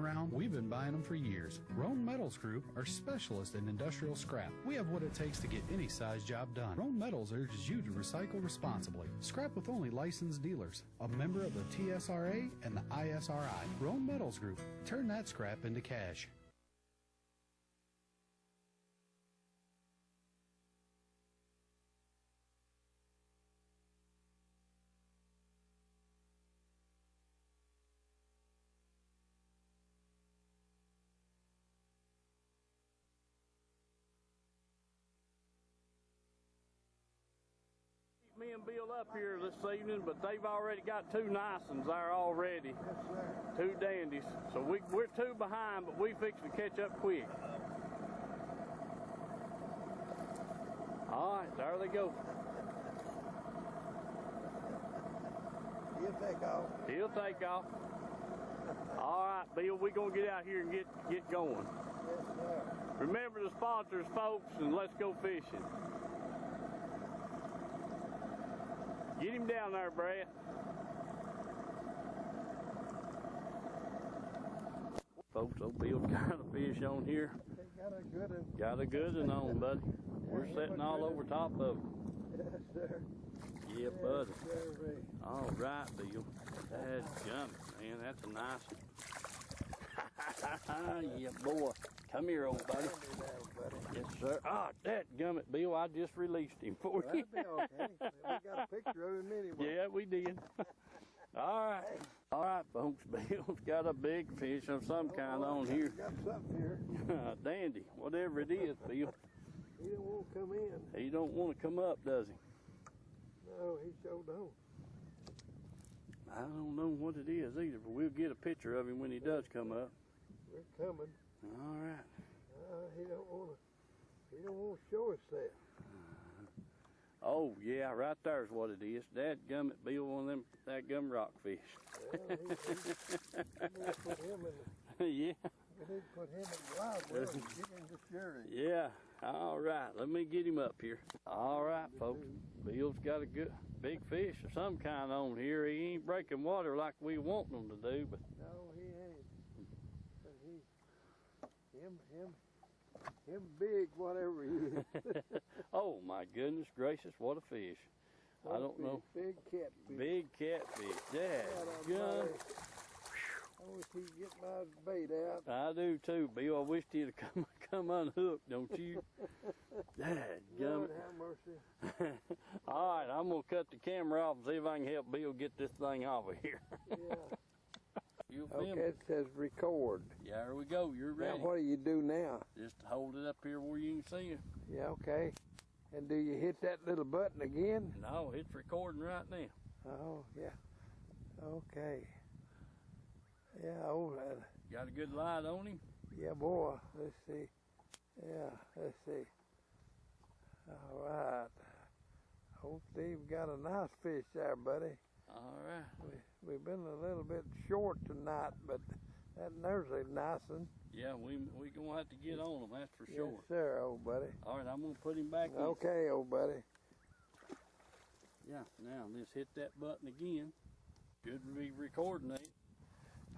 around? We've been buying them for years. Roan Metals Group are specialists in industrial scrap. We have what it takes to get any size job done. Roan Metals urges you to recycle responsibly. Scrap with only licensed dealers, a member of the TSRA and the ISRI. Roan Metals Group. Turn that scrap into cash. Me and Bill up here this evening, but they've already got 2 nice ones there already. Yes, sir. 2 dandies. So we're 2 behind, but we fixing to catch up quick. All right, there they go. He'll take off. He'll take off. All right, Bill, we're going to get out here and get going. Yes, sir. Remember the sponsors, folks, and let's go fishing. Get him down there, Brad. Folks, old Bill's got a fish on here. They got a good one. Got a good one on, buddy. We're sitting all over top of him. Yes, sir. Yeah, buddy. Yes, sir. All right, Bill. That's gummit, man. That's a nice one. Yeah, boy. Come here, old buddy. Yes, sir. Ah, that gummit, Bill. I just released him for you. That'd be okay. We got a picture of him anyway. Yeah, we did. All right. All right, folks. Bill's got a big fish of some kind on here. Got something here. Dandy, whatever it is, Bill. He don't want to come in. He don't want to come up, does he? No, he sure don't. I don't know what it is either, but we'll get a picture of him when he does come up. We're coming. All right. He don't want to show us that. Oh yeah, right there's what it is. That gummit, Bill, one of them that gum rockfish. Well, we need to put him in Yeah. we need to put him in the live well and get him to Sherry. Yeah. All right. Let me get him up here. All right, folks. Bill's got a good big fish of some kind on here. He ain't breaking water like we want him to do, but No, he ain't. But him big, whatever he is. oh my goodness gracious, what a fish! I don't know. Big catfish. Big catfish. Dad, gun. I wish he'd get my bait out. I do too, Bill. I wished he'd come unhooked, don't you? Dad, Lord gun. have mercy. All right, I'm gonna cut the camera off and see if I can help Bill get this thing off of here. Yeah. You film Okay, it says record. Yeah, here we go. You're ready. Now, what do you do now? Just hold it up here where you can see it. Yeah, okay. And do you hit that little button again? No, it's recording right now. Oh, yeah. Okay. Yeah, oh, Got a good light on him? yeah, boy. Let's see. Yeah, let's see. All right. Hope Steve got a nice fish there, buddy. All right. We've been a little bit short tonight, but there's a nice one. Yeah, we gonna have to get on them, that's for sure. Yes, sir, old buddy. All right, I'm gonna put him back in. Okay, old buddy. Yeah, now let's hit that button again. Good to be recording it.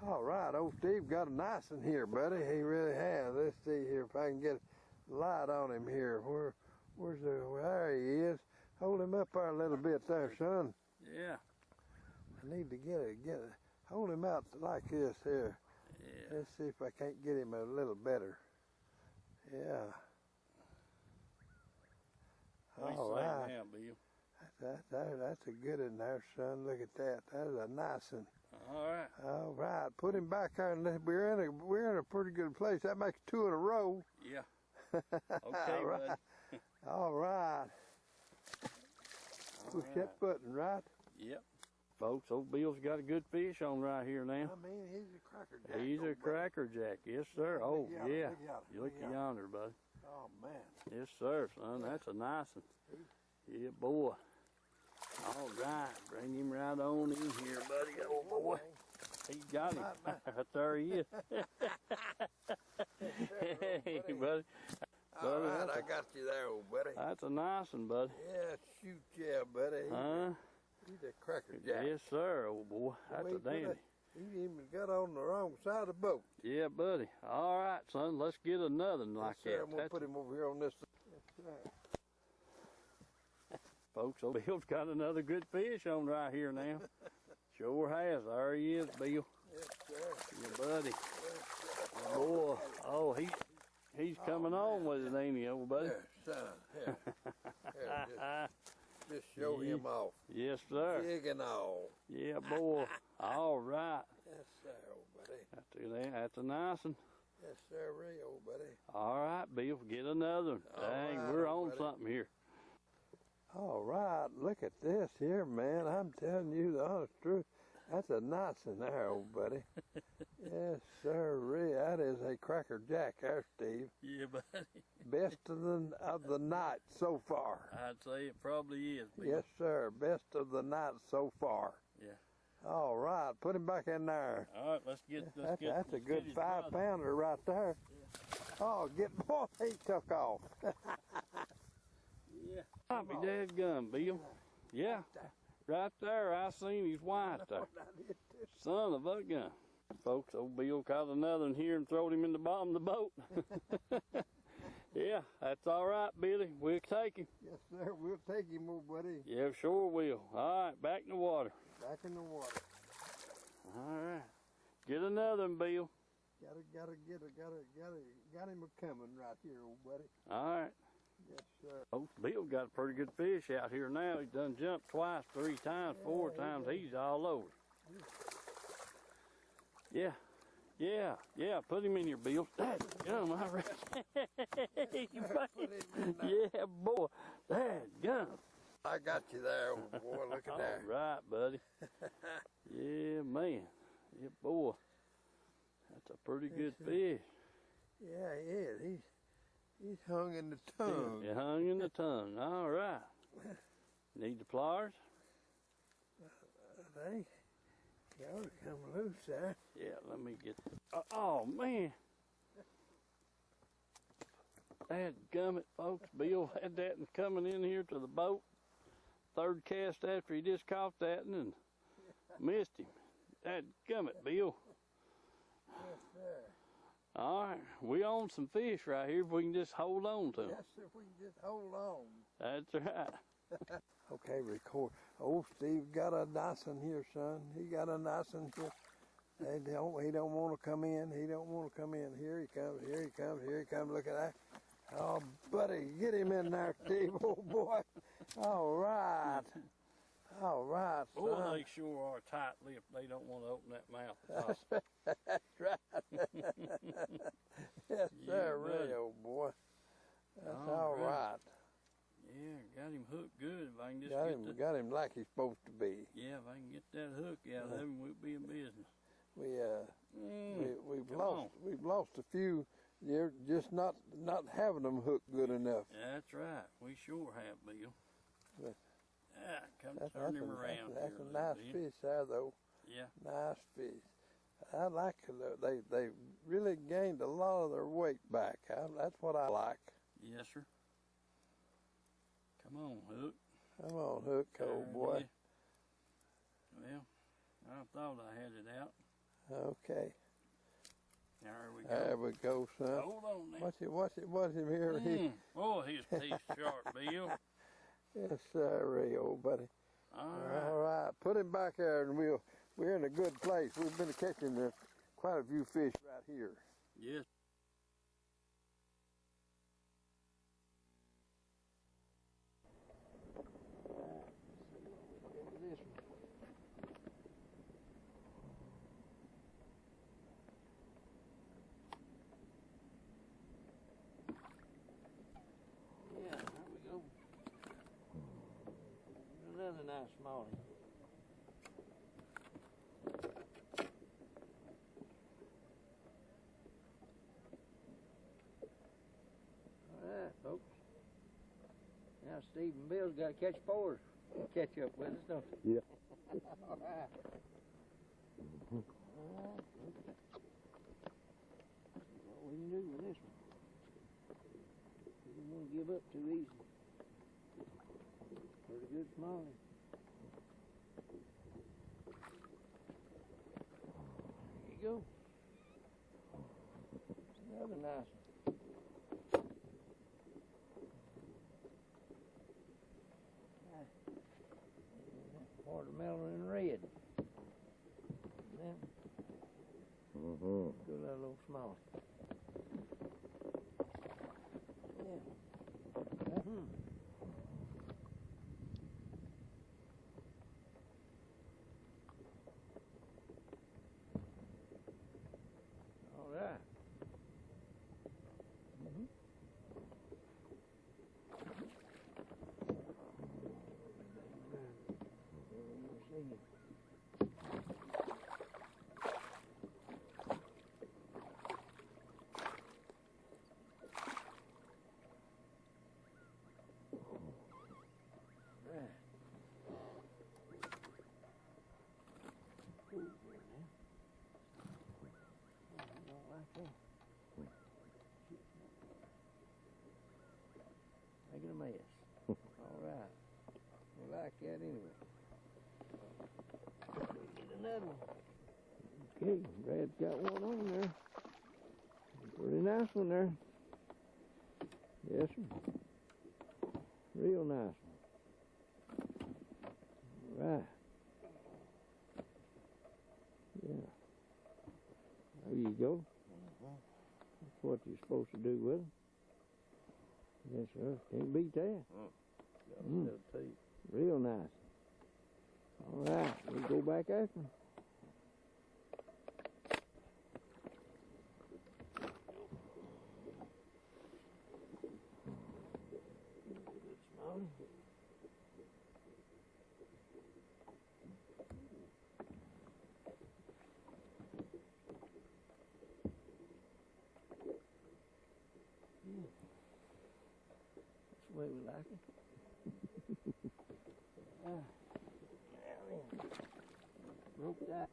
All right, old Steve got a nice one here, buddy. He really has. Let's see here if I can get a light on him here. Where's there he is. Hold him up there a little bit there, son. Yeah. I need to get it. Hold him out like this here. Yeah. Let's see if I can't get him a little better. Yeah. All right. Now, Bill. That's a good one there, son. Look at that. That's a nice one. All right. All right. Put him back there. And we're in a pretty good place. That makes 2 in a row. Yeah. Okay, All right. bud. All right. Push that button, right? Yep. Folks, old Bill's got a good fish on right here now. I mean, he's a crackerjack. He's a crackerjack. Yes, sir. Oh, Look yeah. out, You look yonder, bud. Oh, man. Yes, sir, son. That's a nice one. Yeah, boy. All right. Bring him right on in here, buddy. Oh, boy. He got him. Right there he is. Hey, buddy. All right, I got you there, old buddy. That's a nice one, buddy. Yeah, shoot, yeah, buddy. Huh? He's a crackerjack. Yes, sir, old boy. That's a dandy. He even got on the wrong side of the boat. Yeah, buddy. All right, son. Let's get another one like Yes, sir. that. I'm gonna put him over here on this. That's right. Folks, old Bill's got another good fish on right here now. Sure has. There he is, Bill. Yes, sir. Your buddy. Boy. Oh, he's coming on with it, ain't he, old buddy? There, son. Here. Here, just show him off. Yes, sir. Big and all. Yeah, boy. All right. Yes, sir, old buddy. That's a nice one. Yes, sir, old buddy. All right, Bill. Get another one. All Dang, right, we're old on buddy. something here. All right, look at this here, man. I'm telling you the honest truth. That's a nice one there, old buddy. Yes, sir. That is a cracker jack there, Steve. Yeah, buddy. Best of the night so far. I'd say it probably is, Bill. Yes, sir. Best of the night so far. Yeah. All right, put him back in there. All right, let's get. That's a good his 5 brother. pounder right there. Yeah. Oh, boy, he took off. Yeah. I'll be dadgum, Bill. Yeah. Right there, I seen his white there. Son of a gun. Folks, old Bill caught another one here and throwed him in the bottom of the boat. Yeah, that's all right, Billy. We'll take him. Yes, sir. We'll take him, old buddy. Yeah, sure will. All right, back in the water. Back in the water. All right. Get another one, Bill. Got him a coming right here, old buddy. All right. Yes, sir. Oh, Bill got a pretty good fish out here now. He's done jumped twice, 3 times, 4 times. He's all over. Yeah. Yeah, put him in here, Bill. Dadgum, all right. Yeah, boy. Dadgum. I got you there, old boy. Look at there. All right, buddy. Yeah, man. Yeah, boy. That's a pretty good fish. Yeah, he is. He's hung in the tongue. It hung in the tongue. All right. Need the pliers? They ought to come loose there. Yeah, let me get. Oh man. Dadgummit, folks. Bill had that and coming in here to the boat. 3rd cast after he just caught that and missed him. Dadgummit, Bill. Yes, sir. All right, we own some fish right here if we can just hold on to them. Yes, if we can just hold on. That's right. Okay, record. Old Steve got a nice one here, son. He got a nice one here. He don't want to come in. He don't want to come in. Here he comes. Here he comes. Here he comes. Look at that. Oh, buddy, get him in there, Steve. Oh boy. All right. All right, son. Boy, they sure are tight-lipped. They don't want to open that mouth. That's right. Yes, Yeah, sir, buddy. really, old boy. That's All all right. right. Yeah, got him hooked good. If I can just Got him like he's supposed to be. Yeah, if I can get that hook out of him, we'll be in business. We've lost a few. You're just not having them hooked good enough. That's right. We sure have, Bill. But Come turn him around. That's here a little nice bit. fish there, though. Yeah. Nice fish. I like it. They really gained a lot of their weight back. That's what I like. Yes, sir. Come on, Hook. Come on, Hook, old boy. Well, I thought I had it out. Okay. There we go. There we go, son. Hold on now. Watch him here. Oh, he's teeth sharp, Bill. Yes, sir, old buddy. All right. All right, put him back there, and we're in a good place. We've been catching quite a few fish right here. Yes. Yeah, there we go. Another nice smallie. All right, folks. Now Steve and Bill's got to catch 4s. Catch up with us, don't they? Yeah. All right. What we can do with this one? We don't want to give up too easy. Pretty good smallie. go. Another nice one. Watermelon and red. And then go that little small. Yeah. All right. Making a mess. All right. We like that anyway. Get another one. Okay, Brad's got one on there. Pretty nice one there. Yes, sir. Real nice one. All right. Yeah. There you go. That's what you're supposed to do with them. Yes, sir. Can't beat that. Real nice. All right. We'll go back after them. That's the way we like it. Broke that.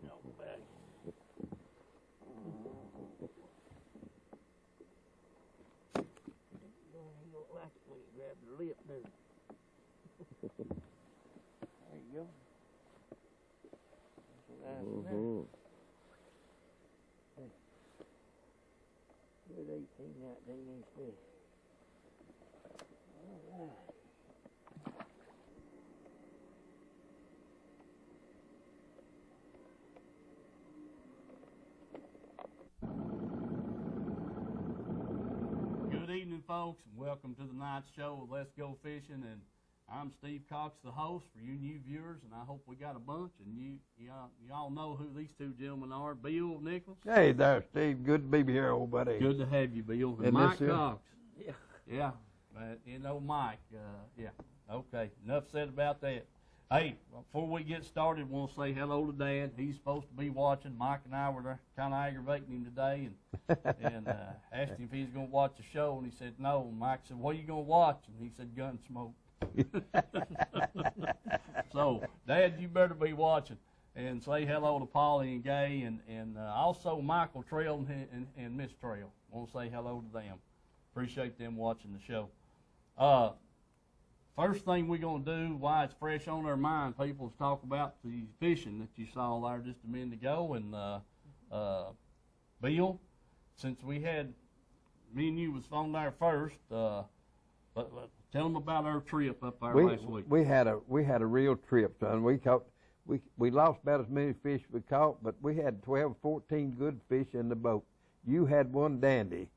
No, buddy. You don't like it when you grab the lip, do you? There you go. That's nice. Good 18, 19-inch fish. All right. Good evening, folks, and welcome to the night show of Let's Go Fishing. And I'm Steve Cox, the host, for you new viewers, and I hope we got a bunch. And y'all know who these two gentlemen are. Bill Nichols. Hey there, Steve. Good to be here, old buddy. Good to have you, Bill. And Mike Cox. Yeah. You know Mike. Yeah. Okay. Enough said about that. Hey, before we get started, I want to say hello to Dad. He's supposed to be watching. Mike and I were kind of aggravating him today and asked him if he's going to watch the show, and he said no. And Mike said, "What are you going to watch?" And he said, "Gunsmoke." So, Dad, you better be watching. And say hello to Polly and Gay and also Michael Trail and Miss Trail. I want to say hello to them. Appreciate them watching the show. First thing we're going to do, why it's fresh on our mind, people, is talk about the fishing that you saw there just a minute ago. And Bill, since me and you was on there first, tell them about our trip up there last week. We had a real trip, son. We lost about as many fish we caught, but we had 12, 14 good fish in the boat. You had one dandy.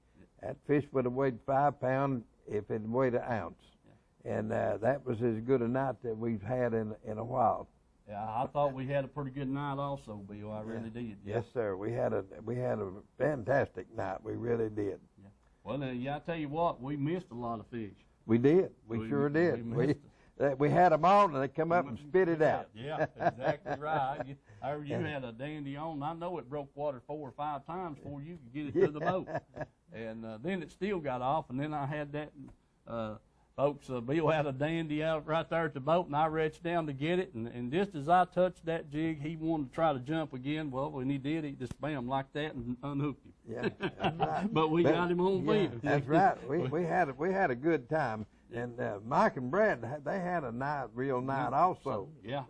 That fish would have weighed 5 pounds if it weighed an ounce. And that was as good a night that we've had in a while. Yeah, I thought we had a pretty good night also, Bill. I really did. Yeah. Yes, sir. We had a fantastic night. We really did. Yeah. Well, I tell you what, we missed a lot of fish. We did. We sure did. We had them on, and they come up and spit it out. Yeah, exactly right. You had a dandy on. I know it broke water 4 or 5 times before you could get it to the boat. And then it still got off, and then I had that... Folks, Bill had a dandy out right there at the boat, and I reached down to get it, and just as I touched that jig, he wanted to try to jump again. Well, when he did, he just bam like that and unhooked him. Yeah, that's right. But we got him on film. That's right. We had a good time. And Mike and Brad, they had a real night also. Yeah.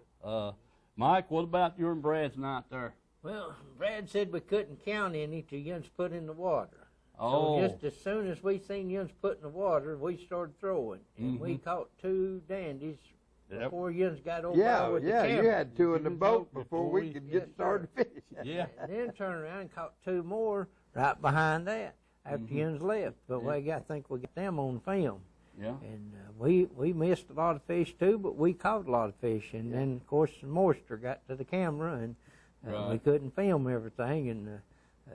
Mike, what about your and Brad's night there? Well, Brad said we couldn't count any till Yuns put in the water. Oh. So just as soon as we seen Yuns put in the water, we started throwing. And we caught 2 dandies before Yuns got over with the camera. You had 2 in the boat before we could get started fishing. Yeah. And then turned around and caught 2 more right behind that after Yuns left. But I think we got them on film. Yeah. And we missed a lot of fish too, but we caught a lot of fish. And then, of course, the moisture got to the camera, and we couldn't film everything. And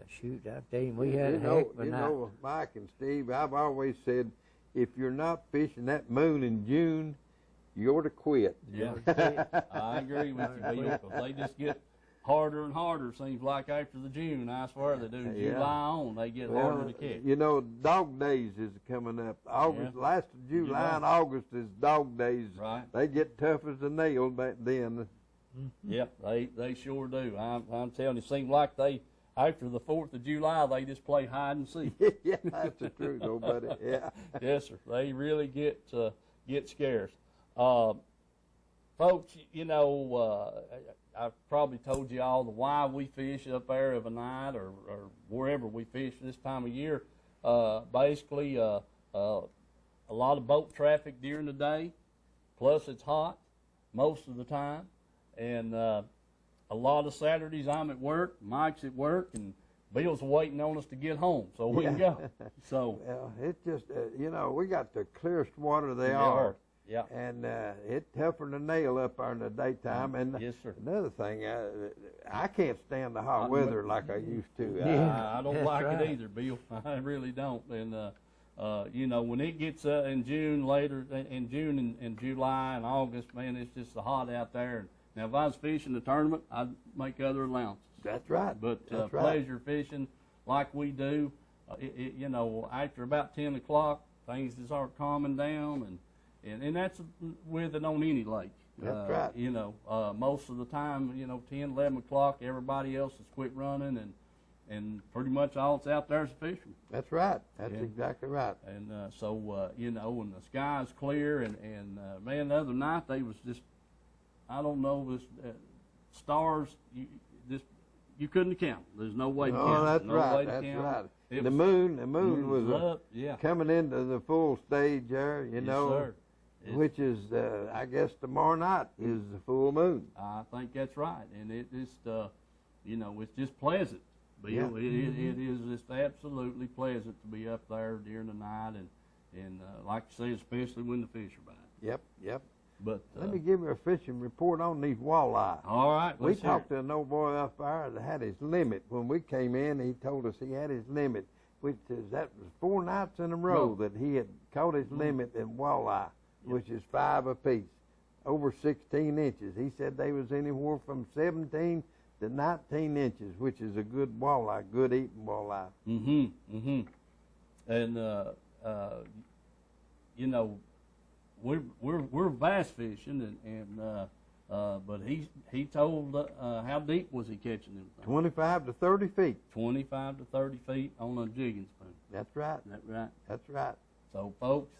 shoot, I tell you, we had a heck of a night. Mike and Steve, I've always said, if you're not fishing that moon in June, you ought to quit. Yeah, I agree with you, Bill, because they just get harder and harder, seems like, after the June. I swear they do. July on, they get harder to catch. You know, dog days is coming up. August, last of July and August is dog days. Right. They get tough as a nail back then. Yep, they sure do. I'm telling you, it seems like they, after the 4th of July, they just play hide and seek. Yeah, that's the truth, old buddy. Yeah. Yes, sir. They really get scarce. Folks, you know, I've probably told you all the why we fish up there of a night or wherever we fish this time of year. Basically, a lot of boat traffic during the day, plus it's hot most of the time, and a lot of Saturdays I'm at work, Mike's at work, and Bill's waiting on us to get home so we can go. So well, it's just, you know, we got the clearest water they are. Yeah. And it's tougher than a nail up there in the daytime. And yes, sir. Another thing, I can't stand the hot weather like I used to. I don't like it either, Bill. I really don't. And, you know, when it gets in June later, in June and July and August, man, it's just so hot out there. Now, if I was fishing the tournament, I'd make other allowances. That's right. But That's right. pleasure fishing like we do, you know, after about 10 o'clock, things just start calming down, and that's with it on any lake. That's right. You know, most of the time, you know, 10, 11 o'clock, everybody else has quit running, and pretty much all that's out there is fishing. That's right. That's exactly right. And so, you know, when the sky's clear, and man, the other night they was just, I don't know, this stars, you couldn't count. There's no way to count. Oh, that's no right. way to That's count. right. The moon was up, coming into the full stage there, you know, sir. Which is, I guess, tomorrow night is the full moon. I think that's right, and it just, you know, it's just pleasant. Bill. Yeah. It is just absolutely pleasant to be up there during the night, and like you say, especially when the fish are biting. Yep. But let me give you a fishing report on these walleye. All right, we talked to an old boy up there that had his limit. When we came in, he told us he had his limit, which is that was 4 nights in a row that he had caught his limit in walleye, which is 5 apiece, over 16 inches. He said they was anywhere from 17 to 19 inches, which is a good walleye, good eating walleye. And you know, we're bass fishing, but he told how deep was he catching them? 25 to 30 feet. 25 to 30 feet on a jigging spoon. That's right. Is that right? That's right. So, folks,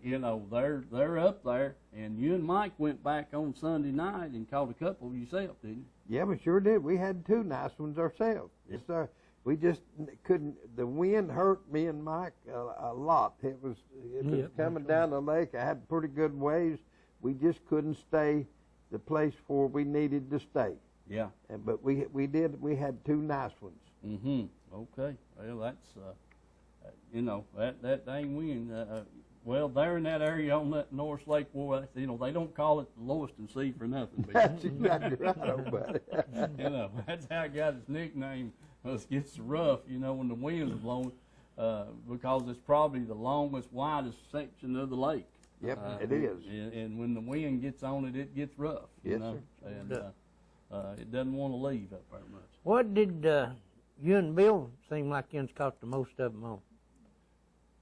you know, they're up there, and you and Mike went back on Sunday night and caught a couple yourself, didn't you? Yeah, we sure did. We had 2 nice ones ourselves. Yes, sir. We just couldn't. The wind hurt me and Mike a lot. It was coming down the lake. I had pretty good waves. We just couldn't stay the place where we needed to stay. Yeah. But we did. We had 2 nice ones. Okay. Well, that's you know, that dang wind. Well, there in that area on that North Lake, well, you know, they don't call it the Lewiston Sea for nothing. That's exactly right, old buddy. You know, that's how I got his nickname. It gets rough, you know, when the wind's blowing, because it's probably the longest, widest section of the lake. Yep, it is. And when the wind gets on it, it gets rough. Yes, know? sir. And it doesn't want to leave up there much. What did you and Bill seem like you caught the most of them on?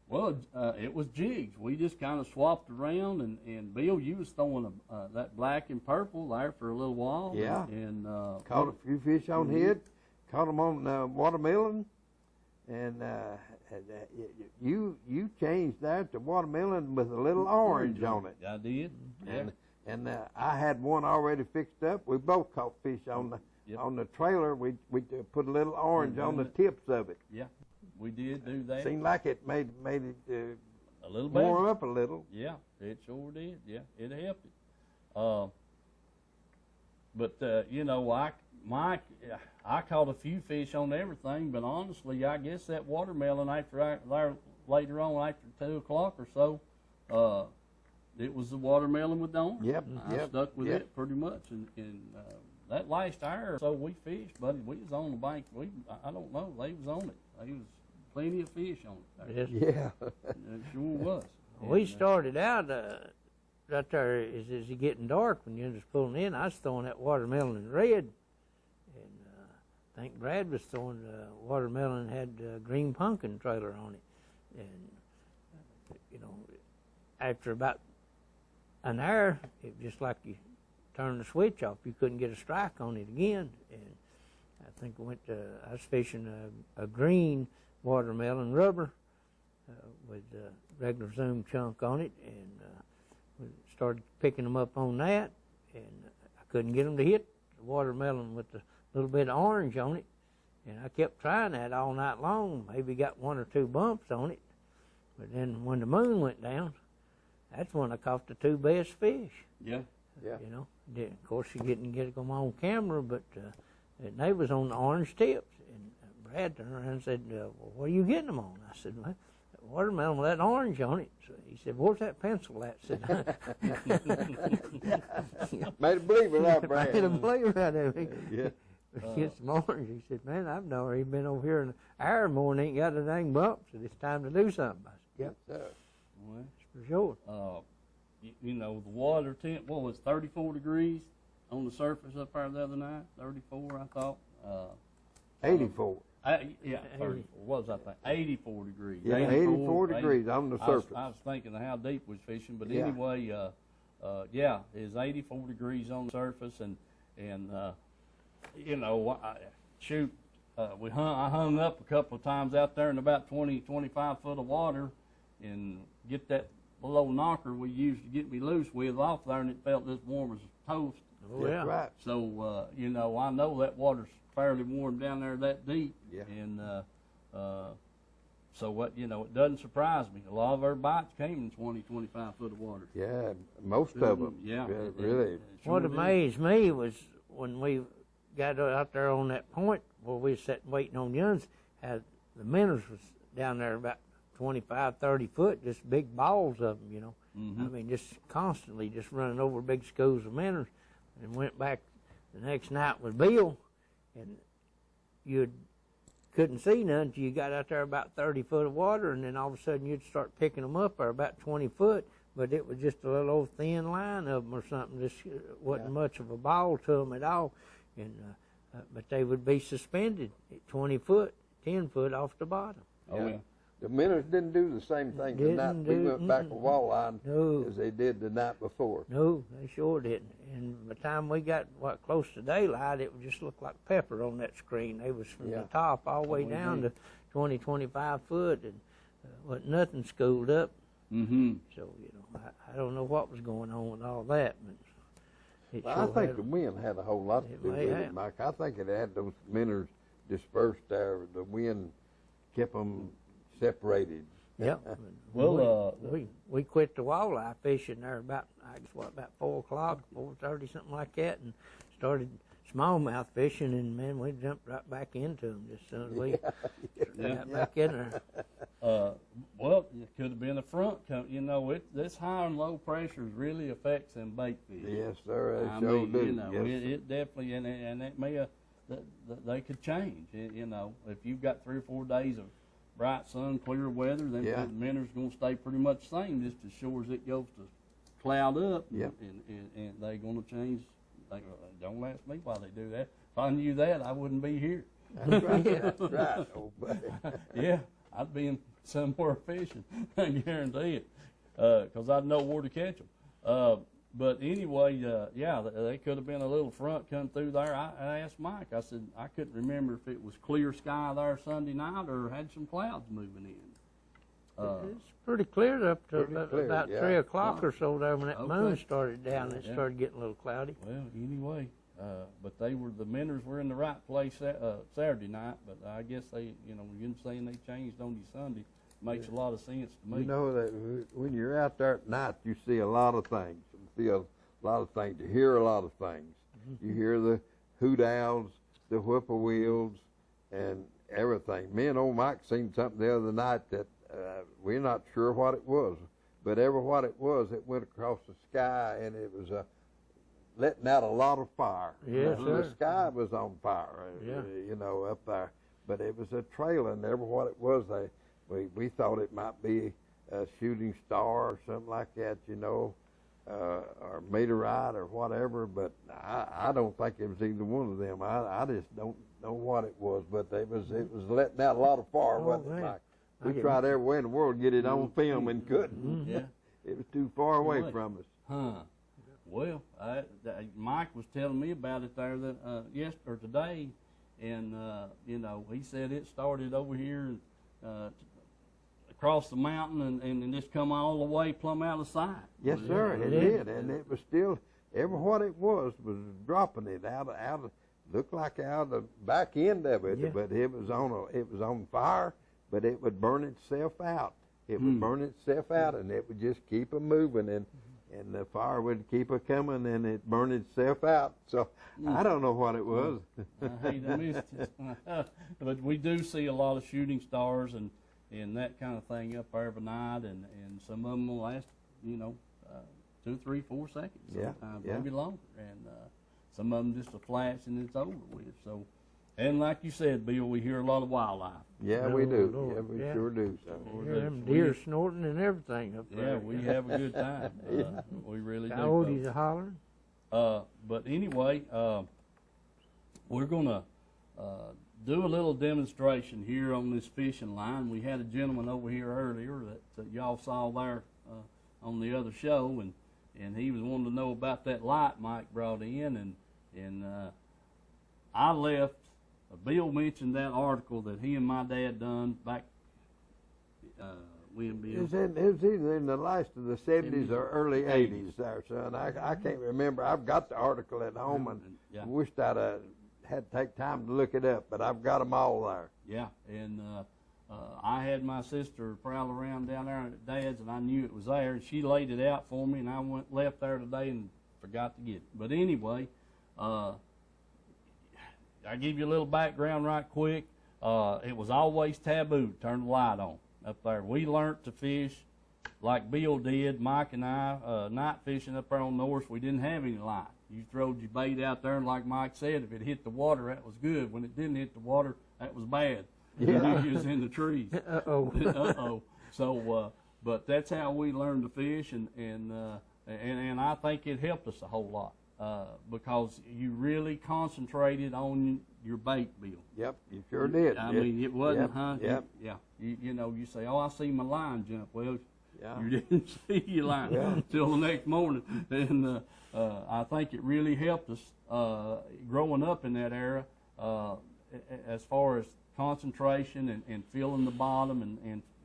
Well, it was jigs. We just kind of swapped around, and Bill, you was throwing that black and purple there for a little while. Yeah. And caught a few fish on head. Caught them on watermelon. And you changed that to watermelon with a little orange on it. I did. Yeah. And I had one already fixed up. We both caught fish on the trailer. We put a little orange on the tips of it. Yeah, we did do that. Seemed like it made it a little better. warm up a little. Yeah, it sure did. Yeah, it helped it. But you know, I caught a few fish on everything, but honestly, I guess that watermelon later on after 2 o'clock or so, it was the watermelon with the orange. Yep, I stuck with it pretty much, and that last hour or so we fished, buddy. We was on the bank. I don't know. They was on it. There was plenty of fish on it. Yes. Yeah. It sure was. We started out right there as it getting dark when you was pulling in. I was throwing that watermelon in red, and I think Brad was throwing watermelon had green pumpkin trailer on it, and you know, after about an hour, it was just like you turn the switch off. You couldn't get a strike on it again, and I think I was fishing a green watermelon rubber with regular zoom chunk on it, and we started picking them up on that, and I couldn't get them to hit the watermelon with the little bit of orange on it, and I kept trying that all night long. Maybe got 1 or 2 bumps on it, but then when the moon went down, that's when I caught the 2 best fish. Yeah. Yeah. You know, of course you didn't get them on camera, but they was on the orange tips. And Brad turned around and said, well, what are you getting them on? I said, well, that watermelon with that orange on it. So he said, where's that pencil at? I said, Made a believer out, Brad. Made a believer out of me. Yeah. Get some orange. He said, man, I've already been over here an hour more and ain't got a dang bump, so it's time to do something. I said, yep, Well, for sure. you know, the water temp, what was 34 degrees on the surface up there the other night? 34, I thought. 84. Yeah, 34. What was I thinking? 84 degrees. Yeah, 84 degrees on the surface. I was thinking of how deep we was fishing, but Yeah. anyway, yeah, it's 84 degrees on the surface, and you know, I hung up a couple of times out there in about 20, 25 foot of water, and get that little knocker we used to get me loose with off there, and it felt as warm as toast. Oh, yeah. Right. So, you know, I know that water's fairly warm down there that deep. Yeah. And so, what, you know, it doesn't surprise me. A lot of our bites came in 20, 25 foot of water. Yeah, most of them. Yeah. Really. It sure What did. amazed me was when we got out there on that point where we was sitting waiting on Yuns, how the minnows was down there about 25, 30 foot, just big balls of them, you know. Mm-hmm. I mean, just constantly just running over big schools of minnows. And went back the next night with Bill, and you couldn't see none until you got out there about 30 foot of water, and then all of a sudden you'd start picking them up, or about 20 foot, but it was just a little old thin line of them or something. Just wasn't much of a ball to them at all, and but they would be suspended at 20 foot, 10 foot off the bottom. Oh, yeah. The minnows didn't do the same thing the night we went back a walleye No. as they did the night before. No, they sure didn't. And by the time we got close to daylight, it would just look like pepper on that screen. They was from the top all the way down to 20, 25 foot, and wasn't nothing schooled up. Mm-hmm. So, you know, I don't know what was going on with all that. But it Well, sure I think had the wind had a whole lot to It do may with have. it, Mike. I think it had those minnows dispersed there. The wind kept them separated. Yeah. Well, we quit the walleye fishing there about, I guess, about 4 o'clock, 4:30, something like that, and started smallmouth fishing, and, man, we jumped right back into them just as soon as we got back in there. Well, it could have been a front. You know, this high and low pressures really affects them bait fish. Yes, sir. I They sure mean, do. you know, Yes, it definitely, and it may, they could change. You know, if you've got 3 or 4 days of bright sun, clear weather, then the minnows going to stay pretty much the same, just as sure as it goes to cloud up. Yep. And they're going to change. Don't ask me why they do that. If I knew that, I wouldn't be here. That's right. That's right, old buddy. Yeah, I'd be in somewhere fishing. I guarantee it, because I'd know where to catch them. But anyway, yeah, they could have been a little front come through there. I asked Mike, I said, I couldn't remember if it was clear sky there Sunday night or had some clouds moving in. It's pretty clear up to clear, about yeah. 3 o'clock or so there when that Okay. moon started down. It Yeah. started getting a little cloudy. Well, anyway, but the Miners were in the right place Saturday night, but I guess they, you're saying they changed on you Sunday. Makes a lot of sense to me. You know that when you're out there at night, you see a lot of things. You feel a lot of things. You hear a lot of things. Mm-hmm. You hear the hoot owls, the whippoorwills, and everything. Me and old Mike seen something the other night that we're not sure what it was, but what it was, it went across the sky, and it was letting out a lot of fire. Yes, The sir. sky was on fire, Yeah. Up there. But it was a trail, and what it was, we thought it might be a shooting star or something like that, or meteorite or whatever. But I don't think it was either one of them. I just don't know what it was. But it was letting out a lot of fire, wasn't man. it, Mike? We tried every way in the world to get it on film and couldn't. Yeah. It was too far away Really? from us. Huh. Well, Mike was telling me about it there yesterday or today, and he said it started over here across the mountain and just come all the way plumb out of sight. Yes, sir, it did, and it was still what it was dropping it out of looked like out of the back end of it, Yeah. but it was on fire, but it would burn itself out. It would burn itself out, and it would just keep a moving, and the fire would keep a coming, and it burned itself out. So I don't know what it was. I hate to miss it. But we do see a lot of shooting stars and that kind of thing up there every night, and some of them will last, 2, 3, 4 seconds sometimes, Yeah. maybe longer. And some of them just a flash and it's over with. So, and like you said, Bill, we hear a lot of wildlife. Yeah, we do. Lord, Yeah, we yeah. sure do. So. Hear them deer snorting and everything up Yeah, there. we have a good time. We really do. Coyotes are hollering. But anyway, we're going to do a little demonstration here on this fishing line. We had a gentleman over here earlier that y'all saw there on the other show, and he was wanting to know about that light Mike brought in, and I left. Bill mentioned that article that he and my dad done back when Bill. It was either in the last of the 70s or early 80s there, son. I can't remember. I've got the article at home, and Yeah. wished I'd had to take time to look it up, but I've got them all there. Yeah, and I had my sister prowl around down there at Dad's, and I knew it was there, and she laid it out for me, and I left there today and forgot to get it. But anyway, I'll give you a little background right quick. It was always taboo to turn the light on up there. We learned to fish like Bill did, Mike and I, night fishing up there on North. We didn't have any light. You throwed your bait out there, and like Mike said, if it hit the water, that was good. When it didn't hit the water, that was bad. Yeah. You was in the trees. Uh-oh. Uh-oh. So, but that's how we learned to fish, and I think it helped us a whole lot because you really concentrated on your bait, Bill. Yep, you sure did. I mean, it wasn't, Yep, huh? Yep. Yeah. You say, oh, I see my line jump. Well, Yeah. you didn't see your line until the next morning. And I think it really helped us growing up in that era as far as concentration and feeling the bottom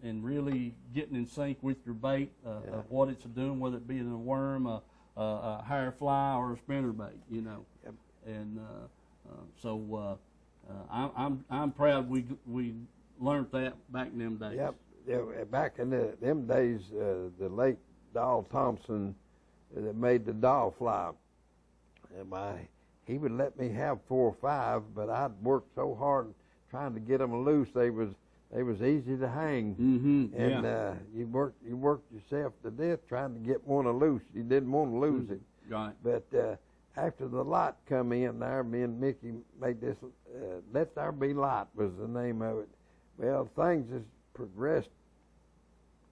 and really getting in sync with your bait of what it's doing, whether it be in a worm, a hair fly, or a spinner bait, Yep. And so I'm proud we learned that back in them days. Yep. Yeah, back in them days, the late Doll Thompson that made the doll fly, he would let me have 4 or 5, but I'd worked so hard trying to get them loose. They was easy to hang, and you worked yourself to death trying to get one loose. You didn't want to lose it. Right. But after the light come in there, me and Mickey made this. Let There Be Light was the name of it. Well, things has progressed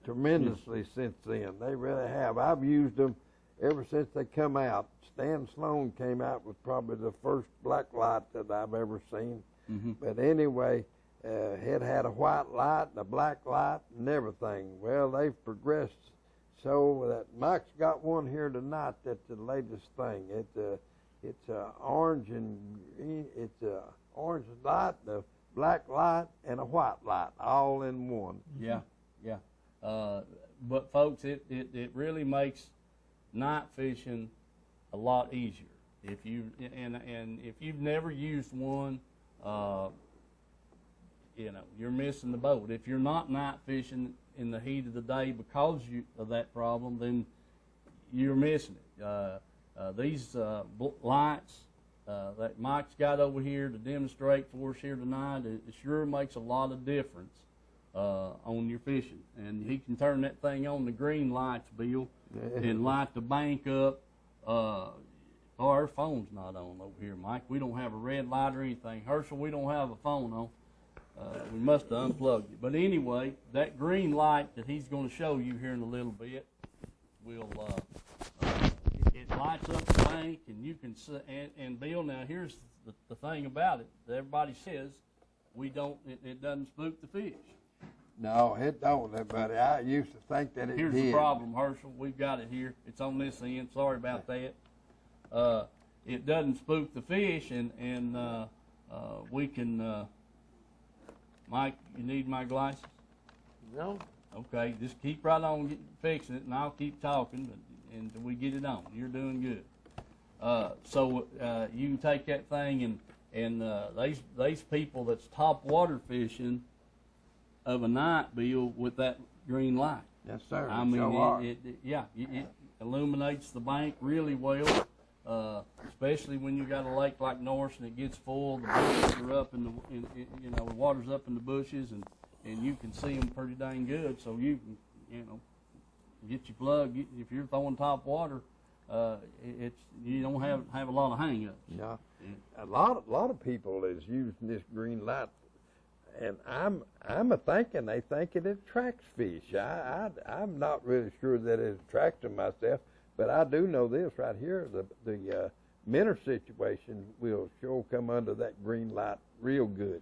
tremendously since then. They really have. I've used them ever since they come out. Stan Sloan came out with probably the first black light that I've ever seen. Mm-hmm. But anyway, it had a white light and a black light and everything. Well, they've progressed So that Mike's got one here tonight. That's the latest thing. It's a orange and green. It's a orange light, a black light, and a white light, all in one. Yeah. But folks, it really makes night fishing a lot easier. If you and if you've never used one, you're missing the boat. If you're not night fishing in the heat of the day because of that problem, then you're missing it. These lights that Mike's got over here to demonstrate for us here tonight, it sure makes a lot of difference on your fishing. And he can turn that thing on the green lights, Bill, and light the bank up. Our phone's not on over here, Mike. We don't have a red light or anything. Herschel, we don't have a phone on. We must have unplugged it. But anyway, that green light that he's going to show you here in a little bit will it lights up the bank, and you can see. And Bill, now here's the thing about it. Everybody says it doesn't spook the fish. No, it don't, buddy. I used to think that it did. Here's the problem, Herschel. We've got it here. It's on this end. Sorry about that. It doesn't spook the fish, and we can. Mike, you need my glasses? No. Okay, just keep right on fixing it, and I'll keep talking until we get it on. You're doing good. So you can take that thing, and these people that's top water fishing of a night, Bill, with that green light. Yes, sir. I mean, it illuminates the bank really well. Especially when you got a lake like Norris and it gets full, the bushes are up the water's up in the bushes, and you can see them pretty dang good. So you can, get your plug. If you're throwing top water, you don't have a lot of hang-ups. Yeah, a lot of people is using this green light, and I'm thinking they think it attracts fish. I'm not really sure that it attracts them myself. But I do know this right here, the minnow situation will sure come under that green light real good.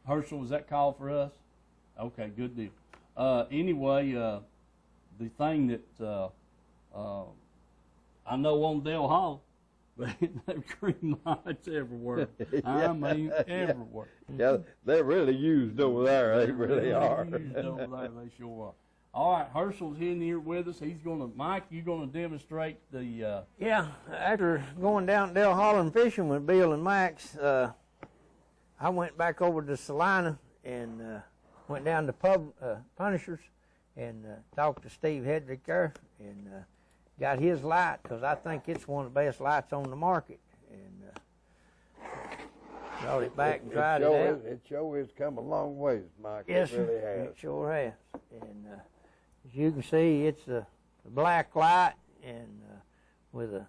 Herschel, was that call for us? Okay, good deal. Anyway, the thing that I know on Del Hall, there's green lights everywhere. I mean, everywhere. Yeah, they're really used over there. They really are. Used over there, they sure are. All right, Herschel's in here with us. Mike, you're going to demonstrate the... Yeah, after going down to Del Holler and fishing with Bill and Max, I went back over to Salina and went down to Punishers and talked to Steve Hedrick there and got his light, because I think it's one of the best lights on the market. And brought it back and tried it out. It sure has come a long ways, Mike. Yes, it really sir. has. It sure has. And as you can see, it's a black light and with a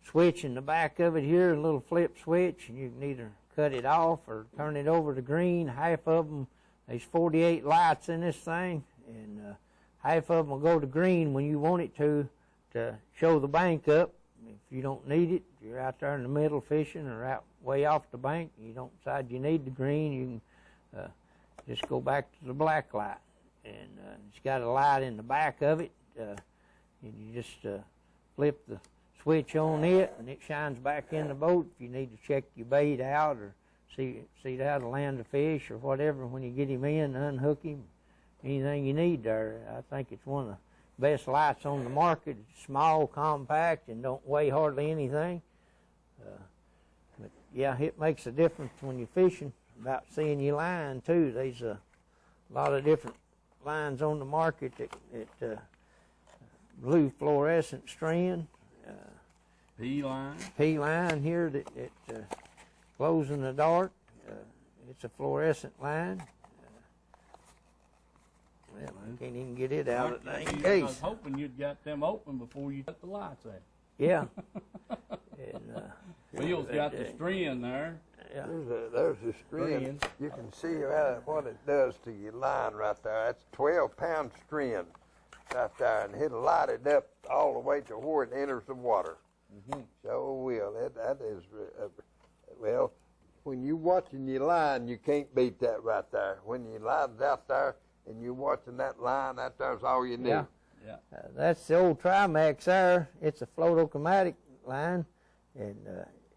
switch in the back of it here, a little flip switch, and you can either cut it off or turn it over to green. Half of them, there's 48 lights in this thing, and half of them will go to green when you want it to show the bank up. If you don't need it, you're out there in the middle fishing or out way off the bank, and you don't decide you need the green, you can just go back to the black light. And it's got a light in the back of it, and you just flip the switch on it, and it shines back in the boat if you need to check your bait out or see how to land a fish or whatever when you get him in, unhook him, anything you need there. I think it's one of the best lights on the market. It's small, compact, and don't weigh hardly anything. But yeah, it makes a difference when you're fishing about seeing your line too. There's a lot of different lines on the market that blue fluorescent strand, P line here that glows in the dark. It's a fluorescent line. Well, I can't even get it out of the case. I was hoping you'd got them open before you cut the lights out. Yeah. And Bill's got the strand there. Yeah. There's a strand. You can see what it does to your line right there. That's a 12-pound strand right there, and it'll light it up all the way to where it enters the water. So will. That is, well, when you're watching your line, you can't beat that right there. When your line's out there and you're watching that line, that's all you need. Yeah. Yeah. That's the old Trimax there. It's a photochromatic line, and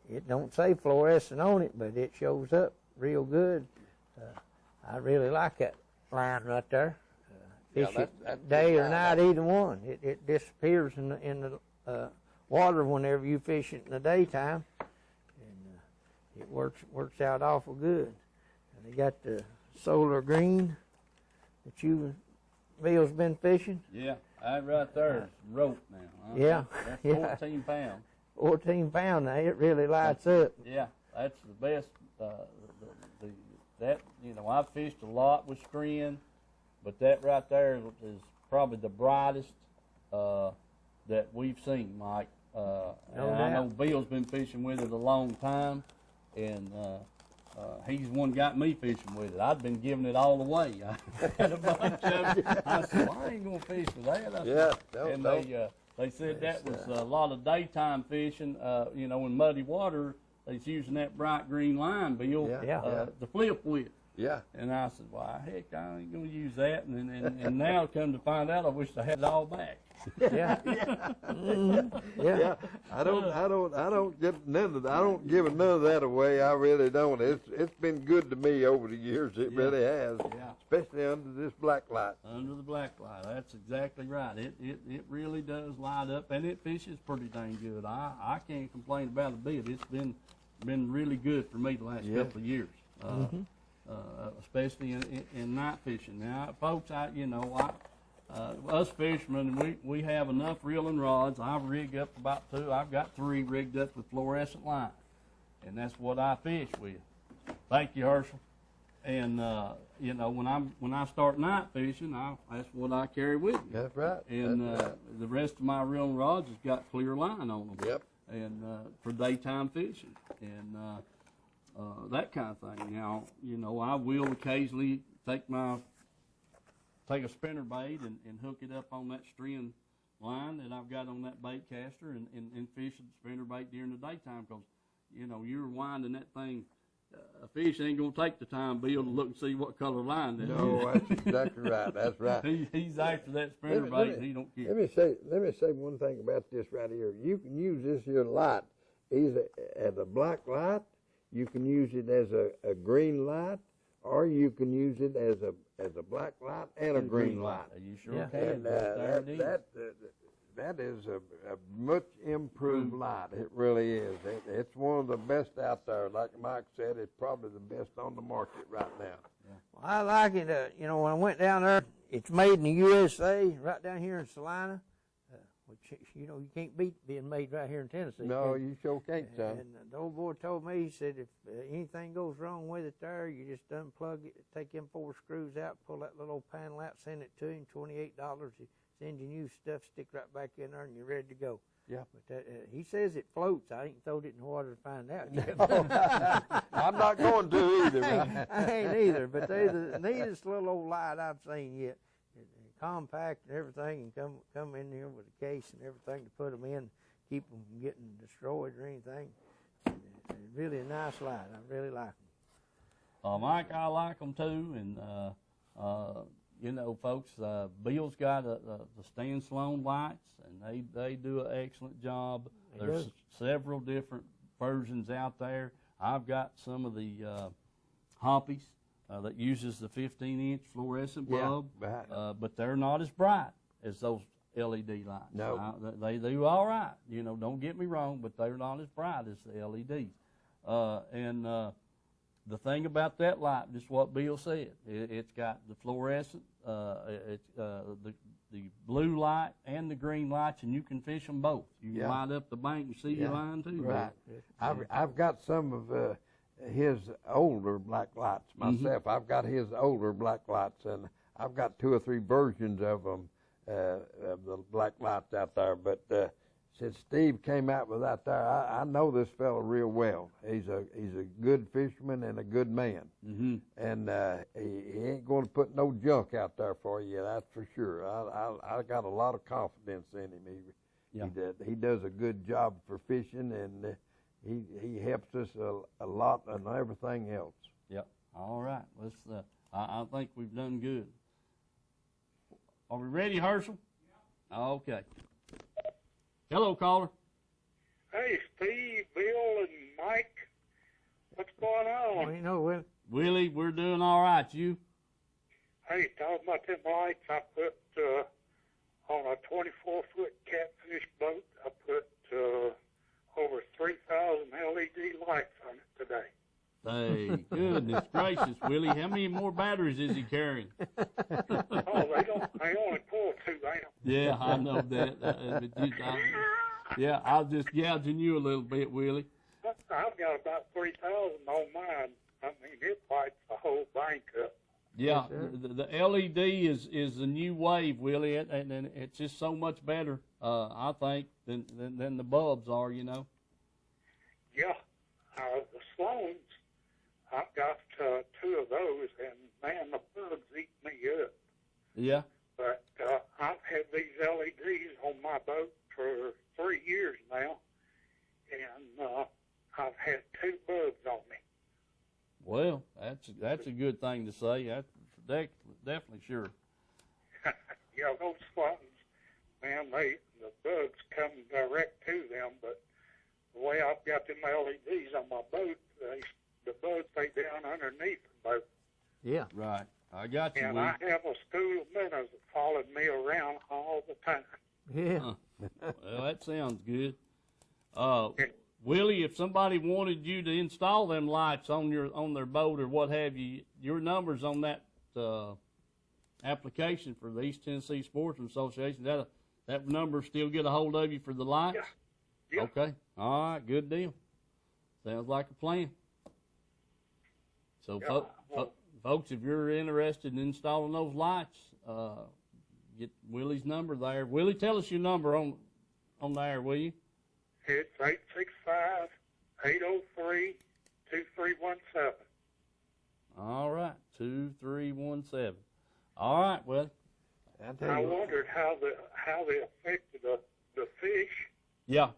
it don't say fluorescent on it, but it shows up real good. I really like that line right there. Fish it day or night, either one. It disappears in the water whenever you fish it in the daytime, and it works out awful good. And they got the solar green that Bill's been fishing. Yeah, that right there is rope now. Yeah. That's 14 pounds. 14 pound now, it really lights up. Yeah, that's the best. I've fished a lot with string, but that right there is probably the brightest that we've seen, Mike. I know Bill's been fishing with it a long time, and he's the one got me fishing with it. I'd been giving it all away. I had a bunch of it. I said, well, I ain't going to fish with that. They said that was a lot of daytime fishing, in muddy water. They's using that bright green line, Bill, to flip with. Yeah. And I said, well, heck, I ain't going to use that. And now, come to find out, I wish I had it all back. Yeah. Mm-hmm. Yeah. I don't get none of that. I don't give none of that away. I really don't. It's been good to me over the years. It really has. Yeah. Especially under this black light. Under the black light. That's exactly right. It really does light up, and it fishes pretty dang good. I can't complain about it a bit. It's been really good for me the last couple of years. Especially in night fishing. Now, folks, us fishermen, we have enough reeling rods. I've rigged up about 2. I've got 3 rigged up with fluorescent line, and that's what I fish with. Thank you, Herschel. And when I start night fishing, that's what I carry with me. That's right. And the rest of my reeling rods has got clear line on them. Yep. And for daytime fishing and that kind of thing. Now, I will occasionally take a spinner bait and hook it up on that string line that I've got on that bait caster and fish the spinner bait during the daytime because, you're winding that thing. A fish ain't going to take the time, Bill, to look and see what color line that is. No, that's exactly right. That's right. He's after that spinner bait, and he don't care. Let me say one thing about this right here. You can use this here light either as a black light, you can use it as a green light, or you can use it as a black light and a green light. You sure can. That is a much improved light. It really is. It's one of the best out there. Like Mike said, it's probably the best on the market right now. Yeah. Well, I like it. When I went down there, it's made in the USA, right down here in Salina. Which, you can't beat being made right here in Tennessee. No, you sure can't, son. And the old boy told me, he said, if anything goes wrong with it there, you just unplug it, take them 4 screws out, pull that little old panel out, send it to him, $28. Send you new stuff, stick right back in there, and you're ready to go. Yeah. But he says it floats. I ain't thrown it in the water to find out yet. No. I'm not going to either. I ain't either, but they're the neatest little old light I've seen yet. Compact and everything, and come in here with a case and everything to put them in, keep them from getting destroyed or anything. It's really a nice light. I really like them. Mike, I like them too, and folks, Bill's got the Stan Sloan lights, and they do an excellent job. There's several different versions out there. I've got some of the Hoppies. That uses the 15-inch fluorescent bulb, but they're not as bright as those LED lights. No. They do all right. Don't get me wrong, but they're not as bright as the LEDs. And the thing about that light, just what Bill said, it's got the fluorescent, the blue light and the green lights, and you can fish them both. You can light up the bank and see your line too. Right. I've got some of his older black lights myself. Mm-hmm. I've got his older black lights, and I've got 2 or 3 versions of them, of the black lights out there. But since Steve came out with that there, I know this fella real well. He's a good fisherman and a good man. Mm-hmm. And he ain't going to put no junk out there for you, that's for sure. I got a lot of confidence in him. He does a good job for fishing, and he helps us a lot and everything else. Yep. All right. Let's. I think we've done good. Are we ready, Herschel? Yeah. Okay. Hello, caller. Hey, Steve, Bill, and Mike. What's going on? Well, you know, Will. Willie, we're doing all right. You? Hey, talking about them lights, I put on a 24-foot catfish boat, I put over 3,000 LED lights on it today. Hey, goodness gracious, Willie. How many more batteries is he carrying? They only pull 2 amps. Yeah, I know that. I was just gouging you a little bit, Willie. I've got about 3,000 on mine. I mean, it lights the whole bank up. Yeah, the LED is the new wave, Willie, and it's just so much better, I think, than the bulbs are, you know. Yeah, the Sloans, I've got 2 of those, and man, the bugs eat me up. Yeah. But I've had these LEDs on my boat for 3 years now, and I've had 2 bugs on me. Well, that's a good thing to say. That's definitely sure. Yeah, those Sloans, man, the bugs come direct to them, but the way I've got them LEDs on my boat, the bugs stay down underneath the boat. Yeah. Right. I got you, And Willie. I have a school of minnows that followed me around all the time. Yeah. Well, that sounds good. Willie, if somebody wanted you to install them lights on their boat or what have you, your number's on that application for the East Tennessee Sportsman Association. That number still get a hold of you for the lights? Yeah. Okay. All right. Good deal. Sounds like a plan. So, folks, if you're interested in installing those lights, get Willie's number there. Willie, tell us your number on there, will you? It's 865-803-2317. All right, 2317. All right, well. I wondered how they affected the fish. Yeah.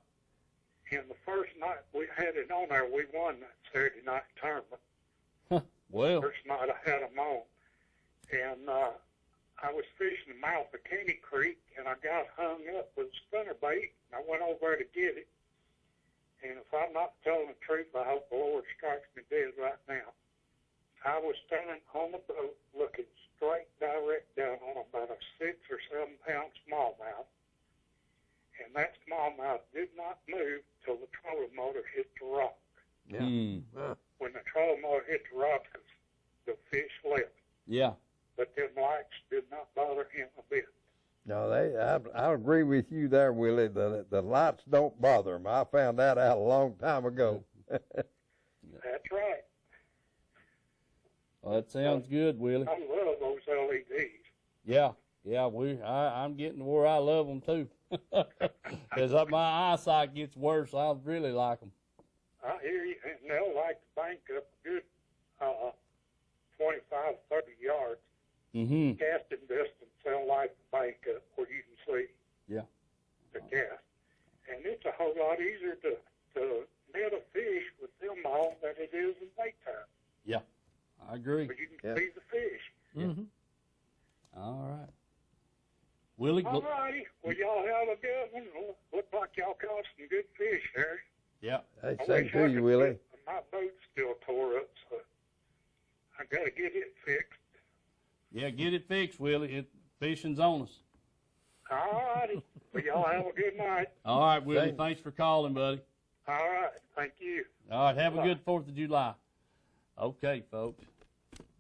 And the first night we had it on there, we won that Saturday night tournament. Well. First night I had them on. And I was fishing the mouth of Kenny Creek, and I got hung up with a spinnerbait, and I went over there to get it. And if I'm not telling the truth, I hope the Lord strikes me dead right now. I was standing on the boat looking straight direct down on about a 6 or 7 pound smallmouth. And that smallmouth did not move till the trolling motor hit the rock. Yeah. When the trolling motor hit the rock, the fish left. Yeah. But them lights did not bother him a bit. No, I agree with you there, Willie. The lights don't bother them. I found that out a long time ago. That's right. Well, that sounds good, Willie. I love those LEDs. Yeah. I'm getting to where I love them too. Because my eyesight gets worse. I really like them. I hear you, and they'll light the bank up a good 25, 30 yards. Mm-hmm. Casting distance, they'll light the bank up where you can see the cast. And it's a whole lot easier to net a fish with them on than it is in daytime. Yeah, I agree. But you can see the fish. Mm-hmm. All right. Willie, All righty. Well, y'all have a good one. Look like y'all caught some good fish there. Yeah. Hey, I same wish to I you, could Willie. get- My boat's still tore up, so I got to get it fixed. Yeah, get it fixed, Willie. Fishing's on us. All righty. Well, y'all have a good night. All right, Willie. Thanks. Thanks for calling, buddy. All right. Thank you. All right, have a good 4th of July. Okay, folks.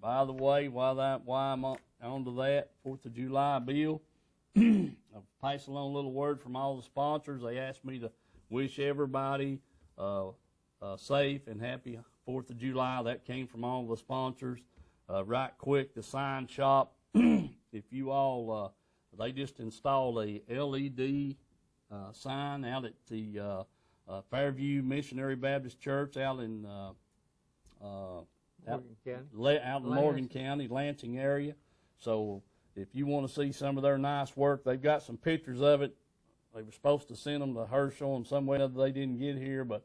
By the way, while I'm on to that, 4th of July, Bill, I'll pass along a little word from all the sponsors. They asked me to wish everybody safe and happy 4th of July. That came from all the sponsors. Right quick, the sign shop. If you all, they just installed a LED sign out at the Fairview Missionary Baptist Church out in Morgan County, Lansing area. So if you want to see some of their nice work, they've got some pictures of it. They were supposed to send them to Herschel, and some way or other they didn't get here, but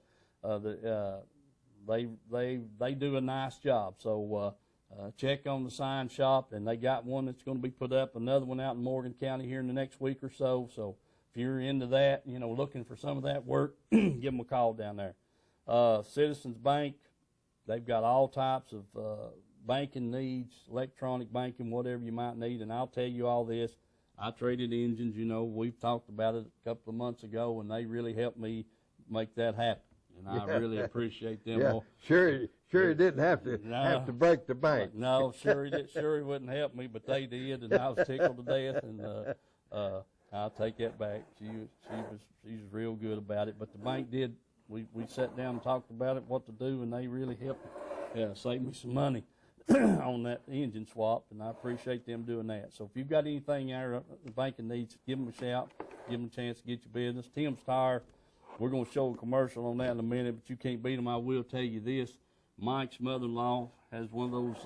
they do a nice job. So check on the sign shop, and they got one that's going to be put up, another one out in Morgan County here in the next week or so. So if you're into that, looking for some of that work, give them a call down there. Citizens Bank, they've got all types of banking needs, electronic banking, whatever you might need. And I'll tell you all this. I traded engines, we've talked about it a couple of months ago, and they really helped me make that happen. And I really appreciate them. Yeah, sure he didn't have to break the bank. No, sure he wouldn't help me, but they did, and I was tickled to death. And I'll take that back. She was real good about it. But the bank did. We sat down and talked about it, what to do, and they really helped save me some money on that engine swap, and I appreciate them doing that. So if you've got anything our banking needs, give them a shout, give them a chance to get your business. Tim's Tire, we're going to show a commercial on that in a minute, but you can't beat them. I will tell you this. Mike's mother-in-law has one of those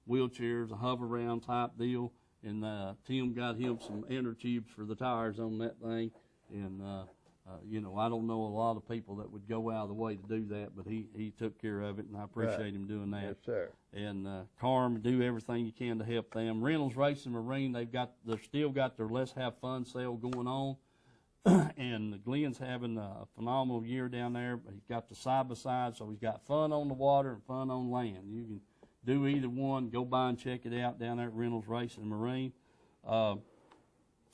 wheelchairs, a hover-around type deal, and Tim got him some inner tubes for the tires on that thing, and I don't know a lot of people that would go out of the way to do that, but he took care of it, and I appreciate him doing that. Yes, sir. And Carm, do everything you can to help them. Reynolds Racing Marine, they've still got their Let's Have Fun sale going on, and Glenn's having a phenomenal year down there. He's got the side-by-side, so he's got fun on the water and fun on land. You can do either one. Go by and check it out down there at Reynolds Racing Marine.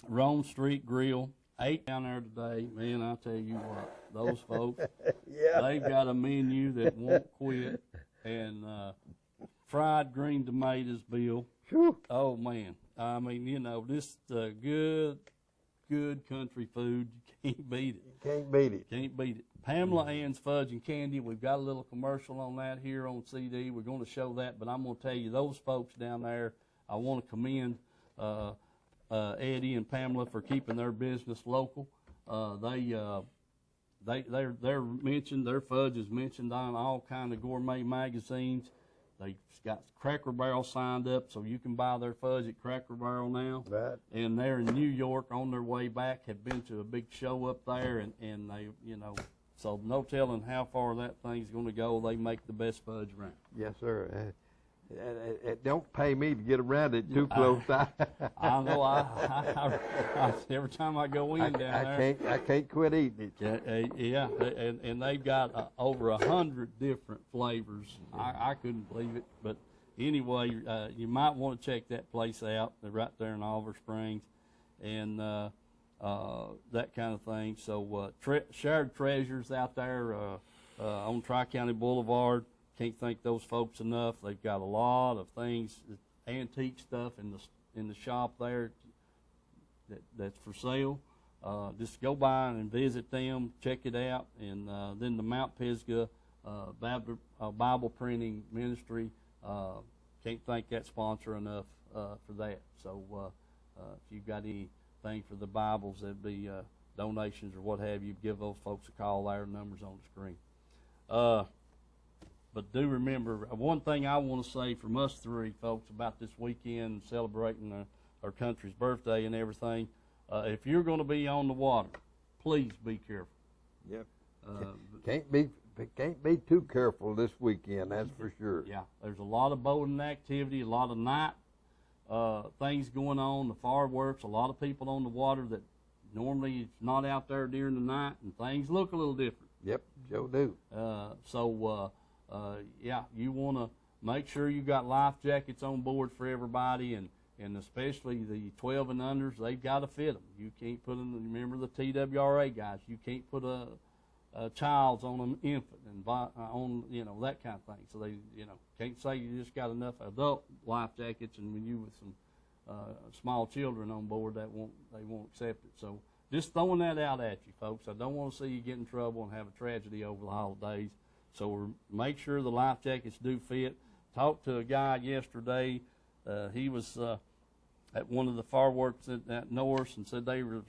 Rome Street Grill. 8 down there today, man, I'll tell you what, those folks, they've got a menu that won't quit, and fried green tomatoes, Bill. Whew. Oh, man, I mean, this good country food, you can't beat it. Can't beat it. Can't beat it. Pamela Ann's Fudge and Candy, we've got a little commercial on that here on CD. We're going to show that, but I'm going to tell you, those folks down there, I want to commend Eddie and Pamela for keeping their business local. They're mentioned. Their fudge is mentioned on all kind of gourmet magazines. They've got Cracker Barrel signed up, so you can buy their fudge at Cracker Barrel now. Right. And they're in New York on their way back. Have been to a big show up there, and they so no telling how far that thing's going to go. They make the best fudge around. Yes, sir. It don't pay me to get around it too close. I know. I every time I go in down there, I can't quit eating it. Yeah, and they've got over 100 different flavors. I couldn't believe it. But anyway, you might want to check that place out. They're right there in Oliver Springs, and that kind of thing. So Shared Treasures out there on Tri-County Boulevard. Can't thank those folks enough. They've got a lot of things, antique stuff in the shop there that's for sale. Just go by and visit them, check it out, and then the Mount Pisgah Bible Printing Ministry. Can't thank that sponsor enough for that. So if you've got anything for the Bibles, that'd be donations or what have you, give those folks a call. Our number's on the screen. But do remember, one thing I want to say from us three folks about this weekend, celebrating our country's birthday and everything, if you're going to be on the water, please be careful. Yep. Can't be too careful this weekend, that's for sure. Yeah, there's a lot of boating activity, a lot of night things going on, the fireworks, a lot of people on the water that normally is not out there during the night, and things look a little different. Yep, sure do. You want to make sure you got life jackets on board for everybody, and especially the 12 and unders, they've got to fit them. You can't put them, remember the TWRA guys, you can't put a child's on an infant and on, that kind of thing. So they, can't say you just got enough adult life jackets, and when you with some small children on board, they won't accept it. So just throwing that out at you, folks. I don't want to see you get in trouble and have a tragedy over the holidays. So make sure the life jackets do fit. Talked to a guy yesterday. He was at one of the fireworks at Norris, and said they were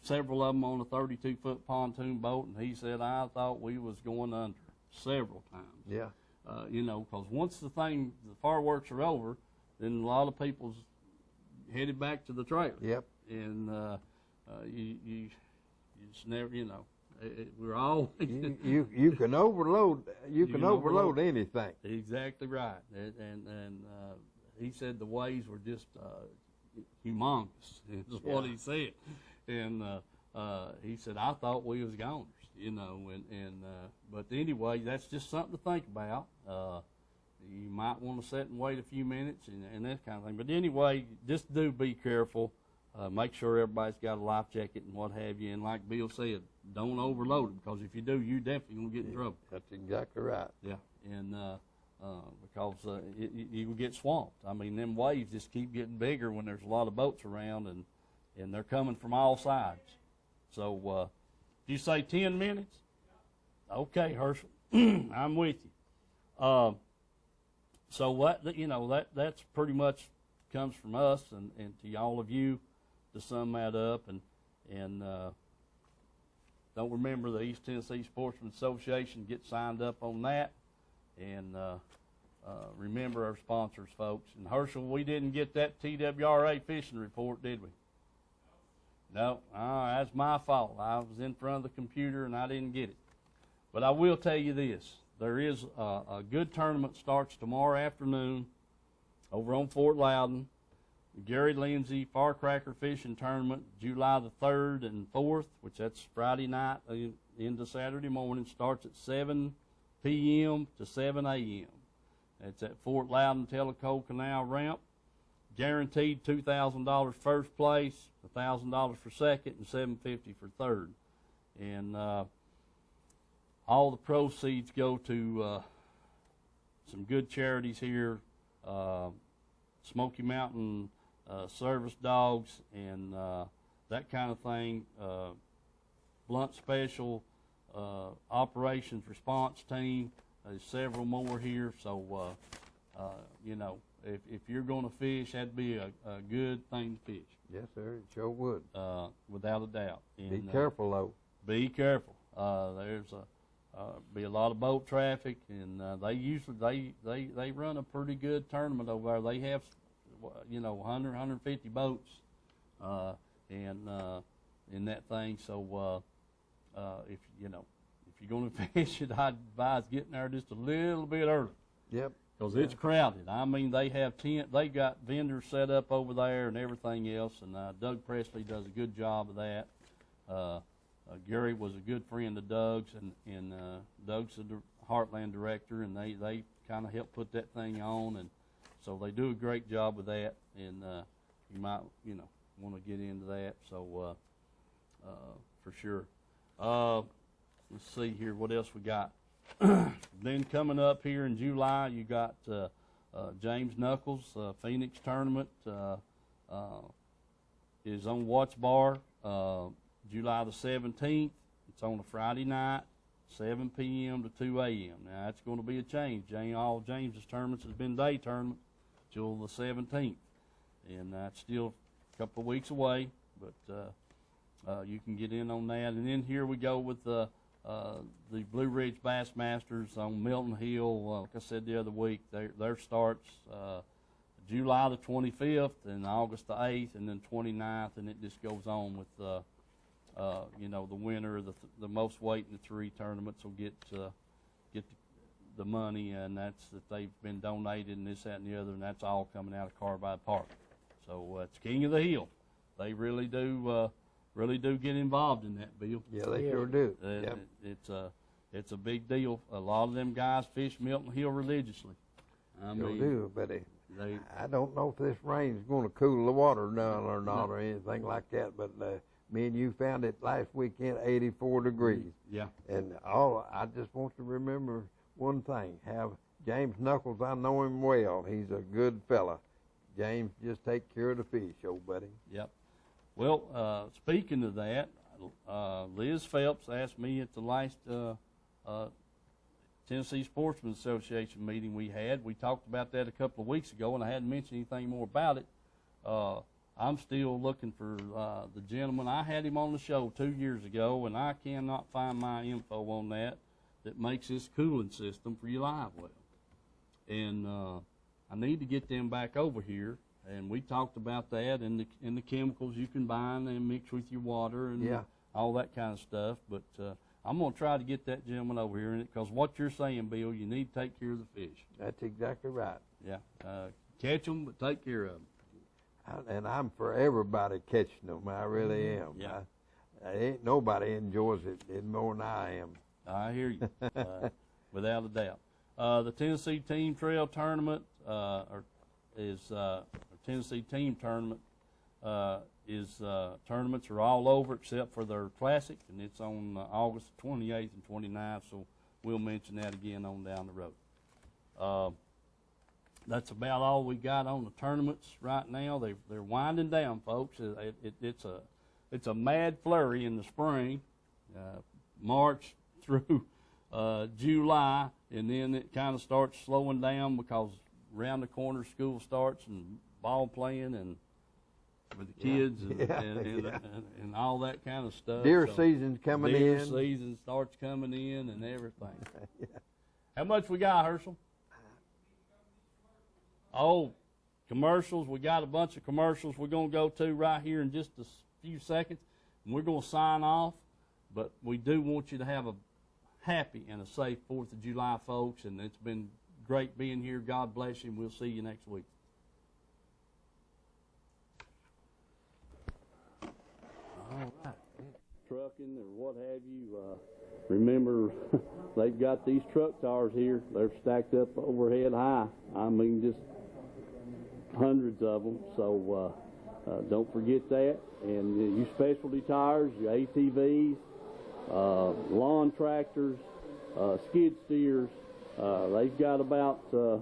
several of them on a 32-foot pontoon boat, and he said, I thought we was going under several times. Yeah. Because once the fireworks are over, then a lot of people's headed back to the trailer. Yep. And you just never, we're all you can overload anything. Exactly right, and he said the waves were just humongous. Is what he said, and he said I thought we was goners, but anyway, that's just something to think about. You might want to sit and wait a few minutes and that kind of thing. But anyway, just do be careful. Make sure everybody's got a life jacket and what have you. And like Bill said, don't overload it, because if you do, you definitely going to get in trouble. That's exactly right. Yeah, and because you will get swamped. I mean, them waves just keep getting bigger when there's a lot of boats around, and they're coming from all sides. So you say 10 minutes? Okay, Herschel, I'm with you. So that's pretty much comes from us and to all of you, to sum that up, and don't remember the East Tennessee Sportsman Association. Get signed up on that, and remember our sponsors, folks. And Herschel, we didn't get that TWRA fishing report, did we? No, that's my fault. I was in front of the computer and I didn't get it. But I will tell you this. There is a good tournament starts tomorrow afternoon over on Fort Loudon. Gary Lindsay Firecracker Fishing Tournament, July the 3rd and 4th, which that's Friday night into Saturday morning, starts at 7 p.m. to 7 a.m. It's at Fort Loudon Tellico Canal Ramp. Guaranteed $2,000 first place, $1,000 for second, and $750 for third. And all the proceeds go to some good charities here, Smoky Mountain Service Dogs and that kind of thing, Blunt Special Operations Response Team. There's several more here, so if you're going to fish, that'd be a good thing to fish. Yes, sir, it sure would. Without a doubt. And, be careful, though. Be careful. There's be a lot of boat traffic, and they usually they run a pretty good tournament over there. They have 100, 150 boats, and in that thing. So if you're going to fish it, I'd advise getting there just a little bit early. Yep. Because it's crowded. I mean, they got vendors set up over there and everything else, and Doug Presley does a good job of that. Gary was a good friend of Doug's, and Doug's the Heartland director, and they kind of help put that thing on, and so they do a great job with that, and you might want to get into that. So for sure. Let's see here, what else we got. Then coming up here in July, you got James Knuckles Phoenix tournament is on Watts Bar. July the 17th. It's on a Friday night, 7 p.m. to 2 a.m. Now, that's going to be a change. All James's tournaments has been day tournament till the 17th. And that's still a couple of weeks away, but you can get in on that. And then here we go with the Blue Ridge Bassmasters on Milton Hill. Like I said the other week, their starts July the 25th and August the 8th and then 29th, and it just goes on with the winner of the most weight in the three tournaments will get the money, and that's that they've been donated and this, that, and the other, and that's all coming out of Carbide Park. So it's King of the Hill. They really do get involved in that, Bill. Yeah, they sure do. Yep. It's a big deal. A lot of them guys fish Milton Hill religiously. Sure do, but I don't know if this rain is going to cool the water down or not or anything like that, but me and you found it last weekend, 84 degrees. Yeah. And I just want to remember one thing. Have James Knuckles, I know him well. He's a good fella. James, just take care of the fish, old buddy. Yep. Well, speaking of that, Liz Phelps asked me at the last Tennessee Sportsman Association meeting we had. We talked about that a couple of weeks ago, and I hadn't mentioned anything more about it. I'm still looking for the gentleman. I had him on the show 2 years ago, and I cannot find my info on that makes this cooling system for your live well. And I need to get them back over here. And we talked about that and the chemicals you can buy and mix with your water and all that kind of stuff. But I'm going to try to get that gentleman over here in it, because what you're saying, Bill, you need to take care of the fish. That's exactly right. Yeah. Catch them, but take care of them. And I'm for everybody catching them. I really am. Yeah. Ain't nobody enjoys it more than I am. I hear you, without a doubt. The Tennessee Team Trail Tournament Tennessee Team Tournament tournaments are all over except for their classic, and it's on August 28th and 29th. So we'll mention that again on down the road. That's about all we got on the tournaments right now. They're winding down, folks. It's a mad flurry in the spring, March through July, and then it kind of starts slowing down because around the corner school starts and ball playing and with the kids and all that kind of stuff. Deer season's coming in. Deer season starts coming in and everything. Yeah. How much we got, Herschel? Oh, commercials. We got a bunch of commercials we're going to go to right here in just a few seconds, and we're going to sign off. But we do want you to have a happy and a safe 4th of July, folks, and it's been great being here. God bless you, and we'll see you next week. All right. Trucking or what have you, remember they've got these truck tires here. They're stacked up overhead high. I mean, just hundreds of them. So don't forget that. And you specialty tires, your ATVs, lawn tractors, skid steers. They've got about, there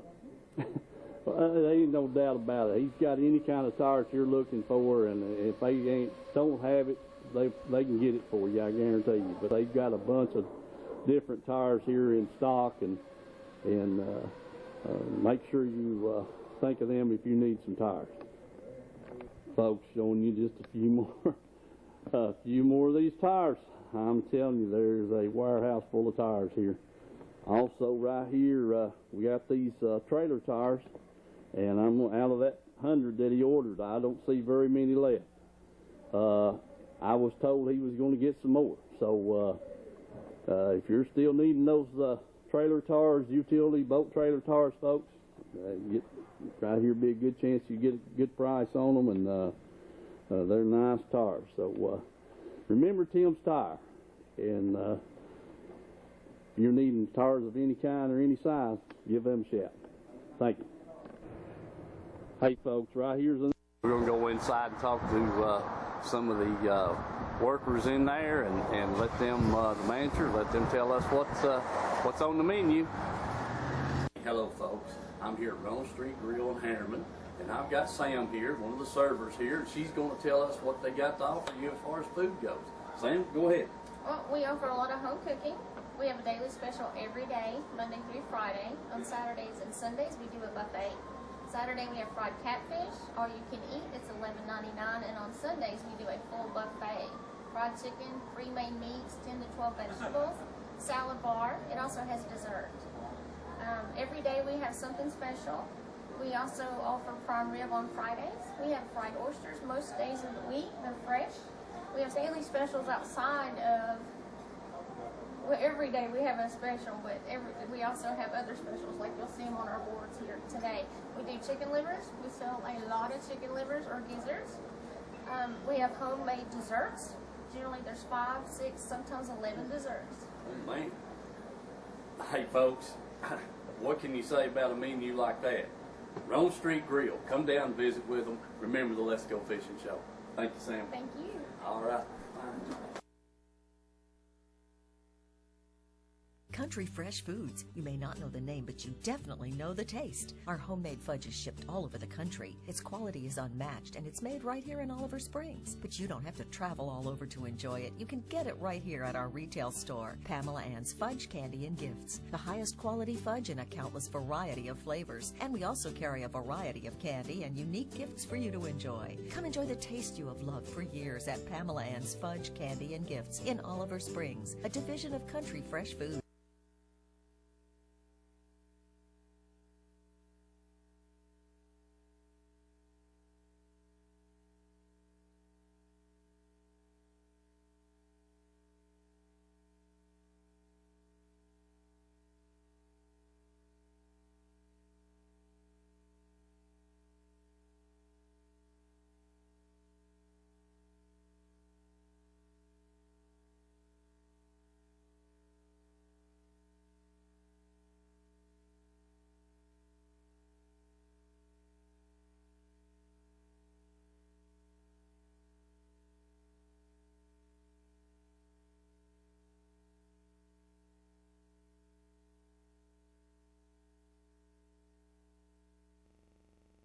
ain't no doubt about it. He's got any kind of tires you're looking for, and if they don't have it, they can get it for you, I guarantee you. But they've got a bunch of different tires here in stock, and make sure you think of them if you need some tires. Folks, showing you just a few more of these tires. I'm telling you, there's a warehouse full of tires here. Also, right here, we got these trailer tires, and I'm out of that 100 that he ordered, I don't see very many left. I was told he was going to get some more. So if you're still needing those trailer tires, utility boat trailer tires, folks, right here be a good chance you get a good price on them, and they're nice tires. So remember Tim's Tire, and if you're needing tires of any kind or any size, give them a shout. Thank you. Hey, folks, right here's we're going to go inside and talk to some of the workers in there and let them, the manager, let them tell us what's on the menu. Hello, folks. I'm here at Ronald Street Grill in Harriman, and I've got Sam here, one of the servers here, and she's going to tell us what they got to offer you as far as food goes. Sam, go ahead. Well, we offer a lot of home cooking. We have a daily special every day, Monday through Friday. On Saturdays and Sundays, we do a buffet. Saturday, we have fried catfish, all you can eat. It's $11.99, and on Sundays, we do a full buffet. Fried chicken, pre-made meats, 10 to 12 vegetables, salad bar. It also has dessert. Every day, we have something special. We also offer prime rib on Fridays. We have fried oysters most days of the week. They're fresh. We have daily specials outside of, well, every day we have a special, but we also have other specials, like you'll see them on our boards here today. We do chicken livers. We sell a lot of chicken livers or gizzards. We have homemade desserts. Generally, there's 5, 6, sometimes 11 desserts. Oh, man. Hey, folks, what can you say about a menu like that? Rome Street Grill. Come down and visit with them. Remember the Let's Go Fishing show. Thank you, Sam. Thank you. All right. Country Fresh Foods. You may not know the name, but you definitely know the taste. Our homemade fudge is shipped all over the country. Its quality is unmatched, and it's made right here in Oliver Springs. But you don't have to travel all over to enjoy it. You can get it right here at our retail store, Pamela Ann's Fudge, Candy, and Gifts. The highest quality fudge in a countless variety of flavors. And we also carry a variety of candy and unique gifts for you to enjoy. Come enjoy the taste you have loved for years at Pamela Ann's Fudge, Candy, and Gifts in Oliver Springs, a division of Country Fresh Foods.